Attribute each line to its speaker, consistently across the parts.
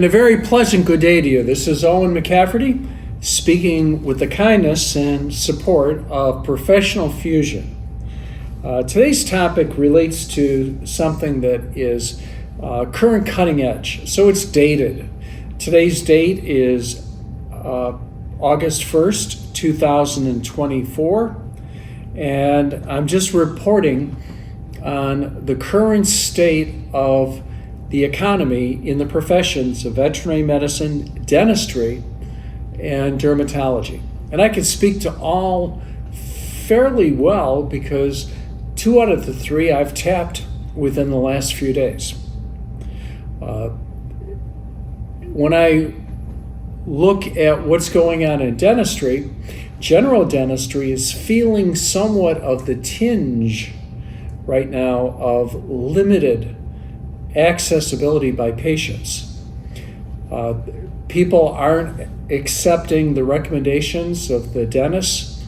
Speaker 1: And a very pleasant good day to you. This is Owen McCafferty speaking with the kindness and support of Professional Fusion. Today's topic relates to something that is current cutting edge, so it's dated. Today's date is August 1st, 2024, and I'm just reporting on the current state of the economy in the professions of veterinary medicine, dentistry, and dermatology. And I can speak to all fairly well because 2 out of the 3 I've tapped within the last few days. When I look at what's going on in dentistry, general dentistry is feeling somewhat of the tinge right now of limited accessibility by patients. People aren't accepting the recommendations of the dentists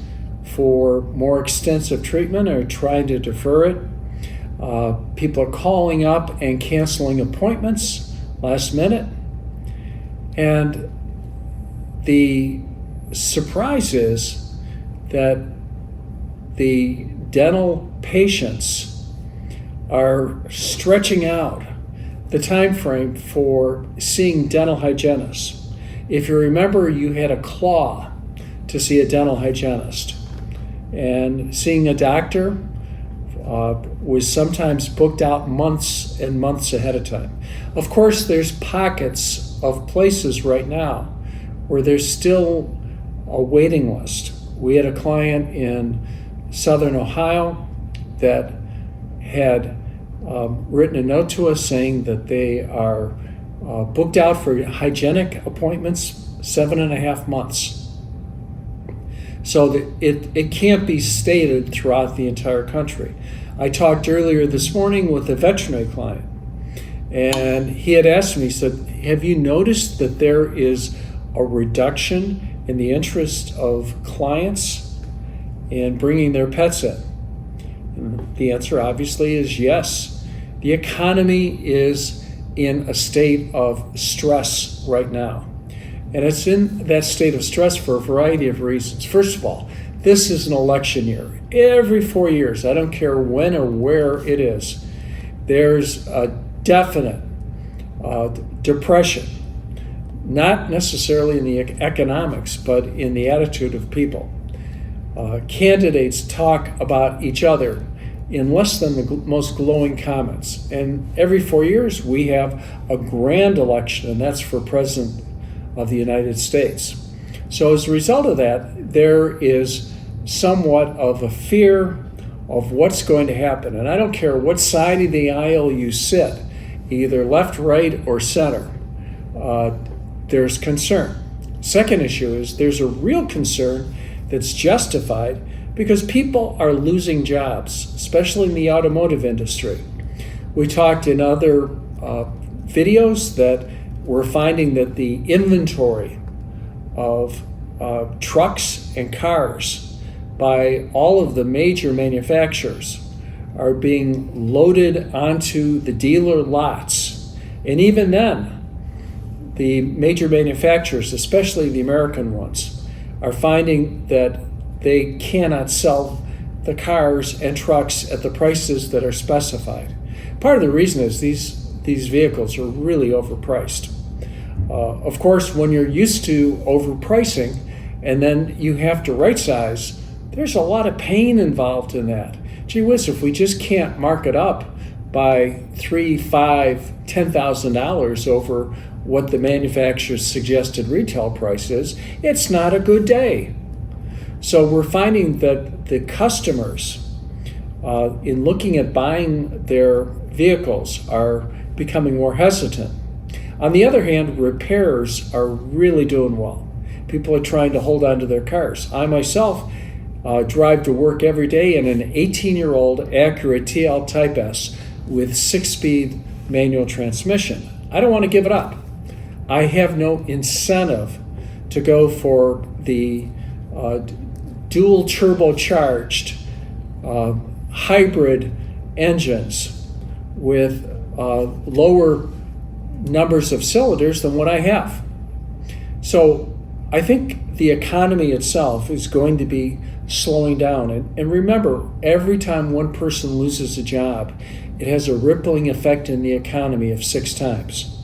Speaker 1: for more extensive treatment or trying to defer it. People are calling up and canceling appointments last minute. And the surprise is that the dental patients are stretching out the time frame for seeing dental hygienists. If you remember, you had a claw to see a dental hygienist, and seeing a doctor was sometimes booked out months and months ahead of time. Of course, there's pockets of places right now where there's still a waiting list. We had a client in Southern Ohio that had written a note to us saying that they are booked out for hygienic appointments 7.5 months. So that it can't be stated throughout the entire country. I talked earlier this morning with a veterinary client, and he had asked me, he said, have you noticed that there is a reduction in the interest of clients in bringing their pets in? And the answer obviously is yes. The economy is in a state of stress right now. And it's in that state of stress for a variety of reasons. First of all, this is an election year. Every 4 years, I don't care when or where it is, there's a definite depression, not necessarily in the economics, but in the attitude of people. Candidates talk about each other in less than the most glowing comments. And every 4 years, we have a grand election, and that's for President of the United States. So as a result of that, there is somewhat of a fear of what's going to happen. And I don't care what side of the aisle you sit, either left, right, or center, there's concern. Second issue is there's a real concern that's justified because people are losing jobs, especially in the automotive industry. We talked in other videos that we're finding that the inventory of trucks and cars by all of the major manufacturers are being loaded onto the dealer lots. And even then, the major manufacturers, especially the American ones, are finding that they cannot sell the cars and trucks at the prices that are specified. Part of the reason is these vehicles are really overpriced. Of course, when you're used to overpricing and then you have to right size, there's a lot of pain involved in that. Gee whiz, if we just can't mark it up by $3,000, $5,000, $10,000 over what the manufacturer's suggested retail price is, it's not a good day. So we're finding that the customers, in looking at buying their vehicles, are becoming more hesitant. On the other hand, repairs are really doing well. People are trying to hold on to their cars. I myself drive to work every day in an 18-year-old Acura TL Type S with 6-speed manual transmission. I don't want to give it up. I have no incentive to go for the dual turbocharged hybrid engines with lower numbers of cylinders than what I have. So I think the economy itself is going to be slowing down. And remember, every time one person loses a job, it has a rippling effect in the economy of 6 times.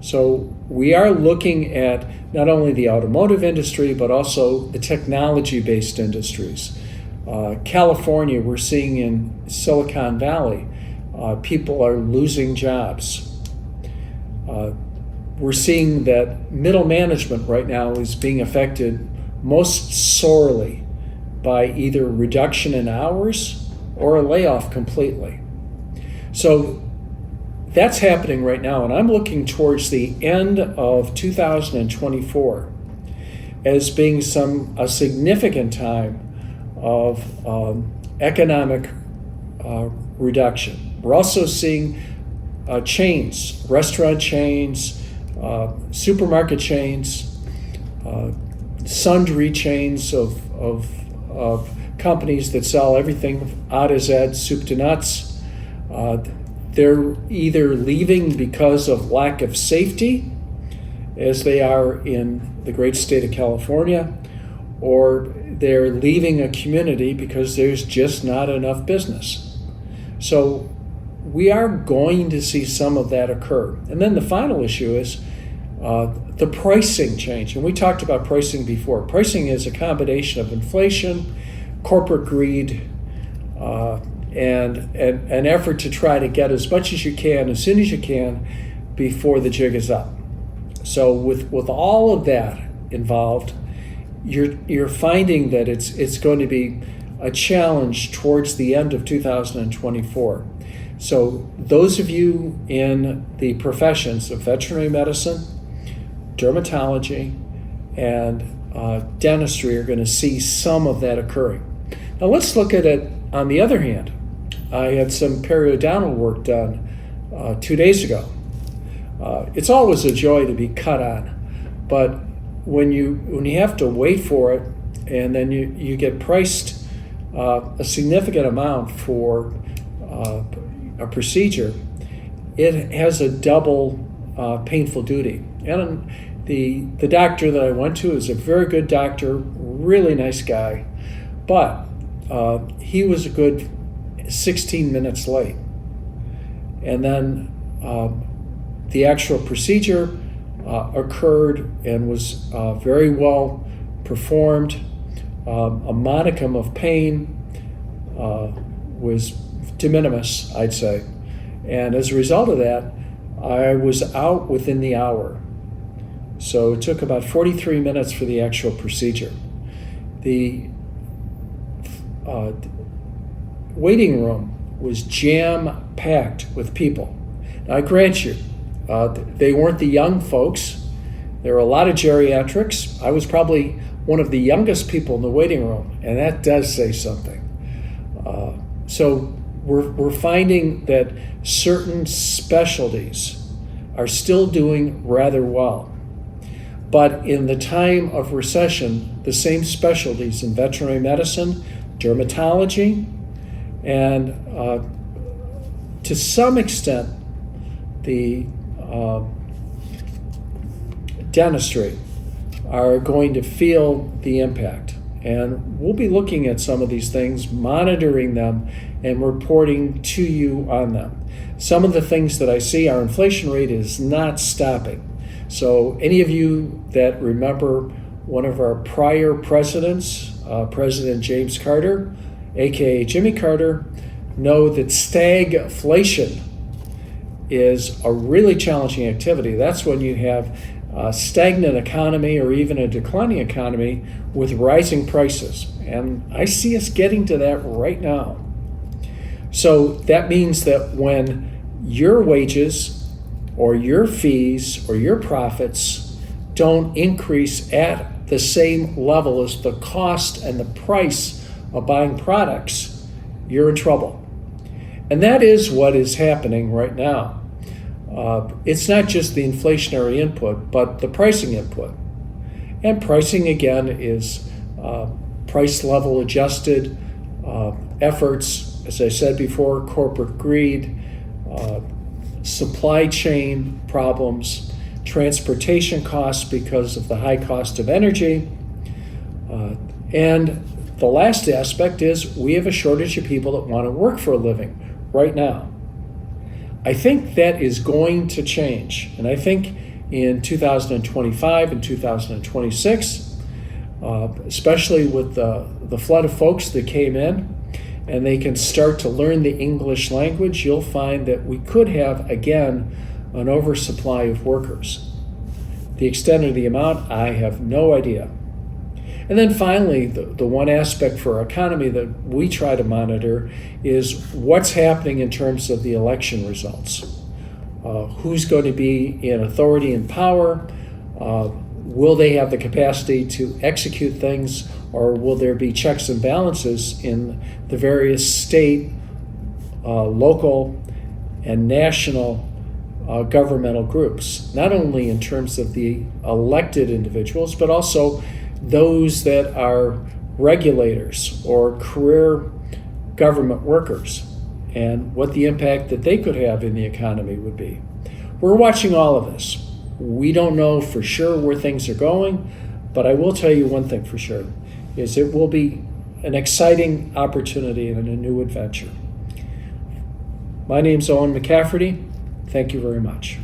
Speaker 1: So we are looking at not only the automotive industry, but also the technology-based industries. California, we're seeing in Silicon Valley, people are losing jobs. We're seeing that middle management right now is being affected most sorely by either reduction in hours or a layoff completely. So that's happening right now, and I'm looking towards the end of 2024 as being a significant time of economic reduction. We're also seeing chains, restaurant chains, supermarket chains, sundry chains of companies that sell everything A to Z, soup to nuts. They're either leaving because of lack of safety, as they are in the great state of California, or they're leaving a community because there's just not enough business. So we are going to see some of that occur. And then the final issue is the pricing change. And we talked about pricing before. Pricing is a combination of inflation, corporate greed, and an effort to try to get as much as you can, as soon as you can, before the jig is up. So with all of that involved, you're finding that it's going to be a challenge towards the end of 2024. So those of you in the professions of veterinary medicine, dermatology, and dentistry are going to see some of that occurring. Now let's look at it on the other hand. I had some periodontal work done 2 days ago. It's always a joy to be cut on, but when you have to wait for it, and then you get priced a significant amount for a procedure, it has a double painful duty. And the doctor that I went to is a very good doctor, really nice guy, but he was a good 16 minutes late. And then the actual procedure occurred and was very well performed. A modicum of pain was de minimis, I'd say. And as a result of that, I was out within the hour. So it took about 43 minutes for the actual procedure. The waiting room was jam-packed with people. Now, I grant you, they weren't the young folks. There were a lot of geriatrics. I was probably one of the youngest people in the waiting room, and that does say something. So we're finding that certain specialties are still doing rather well. But in the time of recession, the same specialties in veterinary medicine, dermatology, and to some extent, the dentistry are going to feel the impact. And we'll be looking at some of these things, monitoring them, and reporting to you on them. Some of the things that I see, our inflation rate is not stopping. So any of you that remember one of our prior presidents, President James Carter, aka Jimmy Carter, know that stagflation is a really challenging activity. That's when you have a stagnant economy or even a declining economy with rising prices. And I see us getting to that right now. So that means that when your wages or your fees or your profits don't increase at the same level as the cost and the price of buying products, you're in trouble. And that is what is happening right now. It's not just the inflationary input, but the pricing input. And pricing, again, is price level adjusted efforts, as I said before, corporate greed, supply chain problems, transportation costs because of the high cost of energy, and the last aspect is we have a shortage of people that want to work for a living right now. I think that is going to change, and I think in 2025 and 2026, especially with the flood of folks that came in, and they can start to learn the English language, you'll find that we could have, again, an oversupply of workers. The extent of the amount, I have no idea. And then finally, the one aspect for our economy that we try to monitor is what's happening in terms of the election results. Who's going to be in authority and power? Will they have the capacity to execute things, or will there be checks and balances in the various state, local, and national governmental groups, not only in terms of the elected individuals, but also those that are regulators or career government workers, and what the impact that they could have in the economy would be. We're watching all of this. We don't know for sure where things are going, but I will tell you one thing for sure, is it will be an exciting opportunity and a new adventure. My name's Owen McCafferty. Thank you very much.